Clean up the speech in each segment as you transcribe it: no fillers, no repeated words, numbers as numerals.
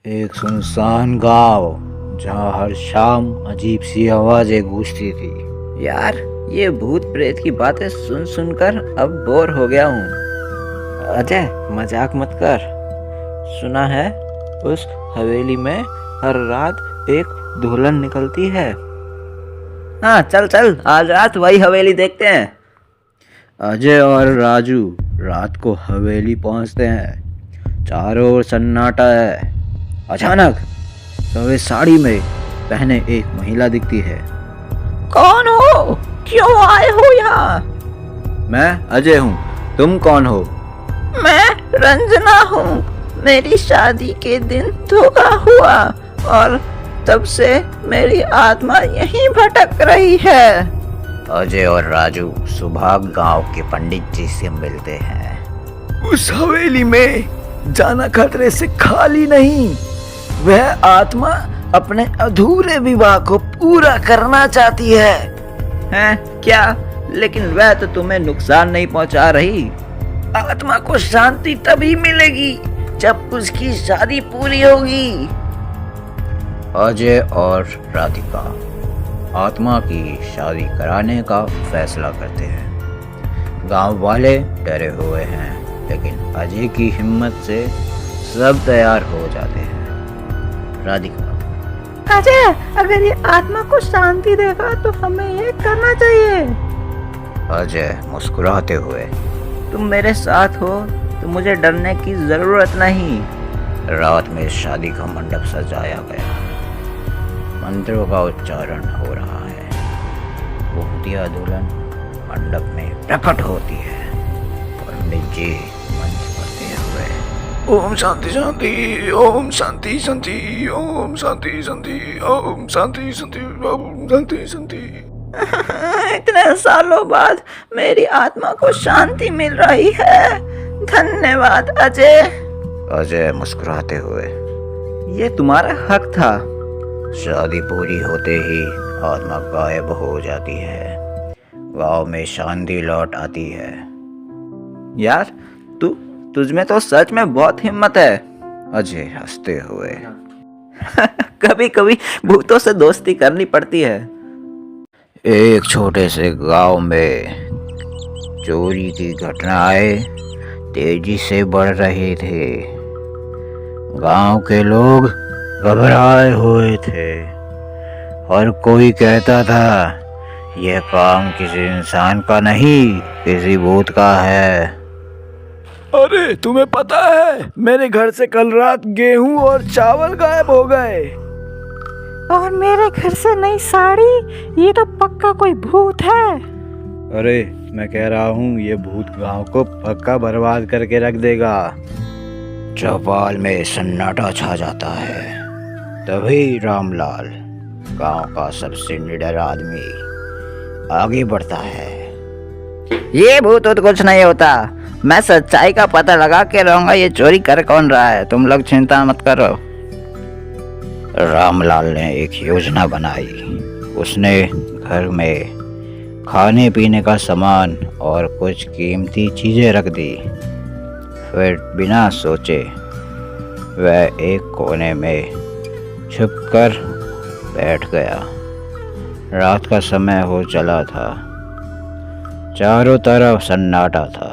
एक सुनसान गांव जहां हर शाम अजीब सी आवाजें गूंजती थी। यार, ये भूत प्रेत की बातें सुन सुनकर अब बोर हो गया हूँ। अजय, मजाक मत कर। सुना है उस हवेली में हर रात एक दुल्हन निकलती है। हाँ, चल चल, आज रात वही हवेली देखते हैं। अजय और राजू रात को हवेली पहुंचते हैं। चारों ओर सन्नाटा है। अचानक सफेद साड़ी में पहने एक महिला दिखती है। कौन हो? क्यों आए हो यहाँ? मैं अजय हूँ, तुम कौन हो? मैं रंजना हूँ। मेरी शादी के दिन धोखा हुआ और तब से मेरी आत्मा यहीं भटक रही है। अजय और राजू सुबह गांव के पंडित जी से मिलते हैं। उस हवेली में जाना खतरे से खाली नहीं। वह आत्मा अपने अधूरे विवाह को पूरा करना चाहती है। हैं? क्या? लेकिन वह तो तुम्हें नुकसान नहीं पहुंचा रही। आत्मा को शांति तभी मिलेगी जब उसकी शादी पूरी होगी। अजय और राधिका आत्मा की शादी कराने का फैसला करते हैं। गांव वाले डरे हुए हैं, लेकिन अजय की हिम्मत से सब तैयार हो जाते हैं। राधिका, अजय, अगर ये आत्मा को शांति देगा तो हमें ये करना चाहिए। अजय मुस्कुराते हुए, तुम मेरे साथ हो तो मुझे डरने की जरूरत नहीं। रात में शादी का मंडप सजाया गया। मंत्रों का उच्चारण हो रहा है। भूतिया दुल्हन मंडप में प्रकट होती है। पंडित जी मंत्र पढ़ते हुए, ओम शांति शांति, ओम शांति शांति, ओम शांति शांति, ओम शांति शांति, ओम शांति शांति। इतने सालों बाद मेरी आत्मा को शांति मिल रही है। धन्यवाद अजय। अजय मुस्कुराते हुए, ये तुम्हारा हक था। शादी पूरी होते ही आत्मा गायब हो जाती है। गांव में शांति लौट आती है। यार, तुझमें तो सच में बहुत हिम्मत है। अजय हंसते हुए, कभी कभी भूतों से दोस्ती करनी पड़ती है। एक छोटे से गांव में चोरी की घटनाएं तेजी से बढ़ रही थी। गांव के लोग घबराए हुए थे। हर कोई कहता था यह काम किसी इंसान का नहीं, किसी भूत का है। अरे तुम्हें पता है, मेरे घर से कल रात गेहूं और चावल गायब हो गए। और मेरे घर से नई साड़ी। ये तो पक्का कोई भूत है। अरे मैं कह रहा हूँ ये भूत गांव को पक्का बर्बाद करके रख देगा। चौपाल में सन्नाटा छा जाता है। तभी रामलाल, गांव का सबसे निडर आदमी, आगे बढ़ता है। ये भूत तो कुछ नहीं होता। मैं सच्चाई का पता लगा के रहूंगा ये चोरी कर कौन रहा है। तुम लोग चिंता मत करो। रामलाल ने एक योजना बनाई। उसने घर में खाने पीने का सामान और कुछ कीमती चीजें रख दी। फिर बिना सोचे वह एक कोने में छुपकर बैठ गया। रात का समय हो चला था। चारों तरफ सन्नाटा था।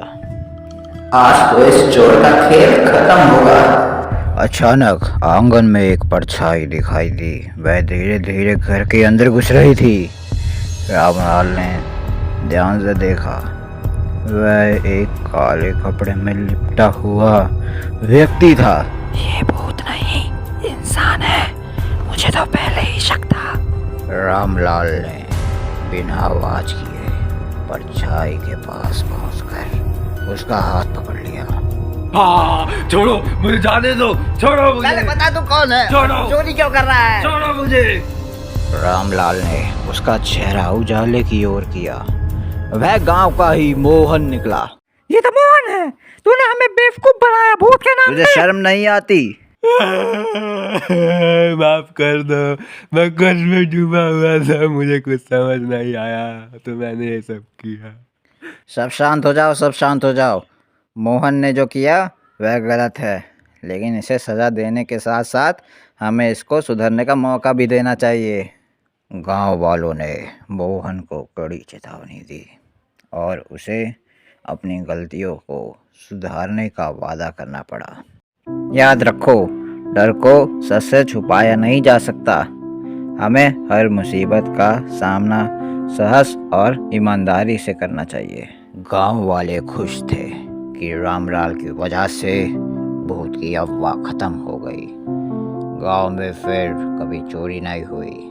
आज तो इस चोर का खेल खत्म होगा। अचानक आंगन में एक परछाई दिखाई दी। वह धीरे धीरे घर के अंदर घुस रही थी। रामलाल ने ध्यान से देखा। वह एक काले कपड़े में लिपटा हुआ व्यक्ति था। ये भूत नहीं, इंसान है। मुझे तो पहले ही शक था। रामलाल ने बिना आवाज किए परछाई के पास पहुंचकर उसका हाथ पकड़ लिया। हाँ, छोड़ो मुझे, जाने दो, छोड़ो मुझे। पहले बता तू कौन है, छोड़ो। चोरी क्यों कर रहा है? छोड़ो मुझे। रामलाल ने उसका चेहरा उजाले की ओर किया। वह गांव का ही मोहन निकला। ये तो मोहन है। तूने हमें बेवकूफ बनाया भूत के नाम तुझे पे। शर्म नहीं आती? माफ कर दो, मैं कुछ में डूबा हुआ था, मुझे कुछ समझ नहीं आया तो मैंने ये सब किया। सब शांत हो जाओ, सब शांत हो जाओ। मोहन ने जो किया वह गलत है, लेकिन इसे सज़ा देने के साथ साथ हमें इसको सुधरने का मौका भी देना चाहिए। गांव वालों ने मोहन को कड़ी चेतावनी दी और उसे अपनी गलतियों को सुधारने का वादा करना पड़ा। याद रखो, डर को सच से छुपाया नहीं जा सकता। हमें हर मुसीबत का सामना साहस और ईमानदारी से करना चाहिए। गांव वाले खुश थे कि रामलाल की वजह से भूत की अफवाह खत्म हो गई। गांव में फिर कभी चोरी नहीं हुई।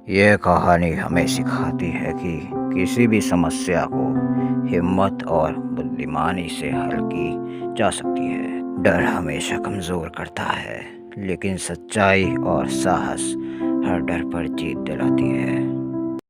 यह कहानी हमें सिखाती है कि किसी भी समस्या को हिम्मत और बुद्धिमानी से हल की जा सकती है। डर हमेशा कमज़ोर करता है, लेकिन सच्चाई और साहस हर डर पर जीत दिलाती है।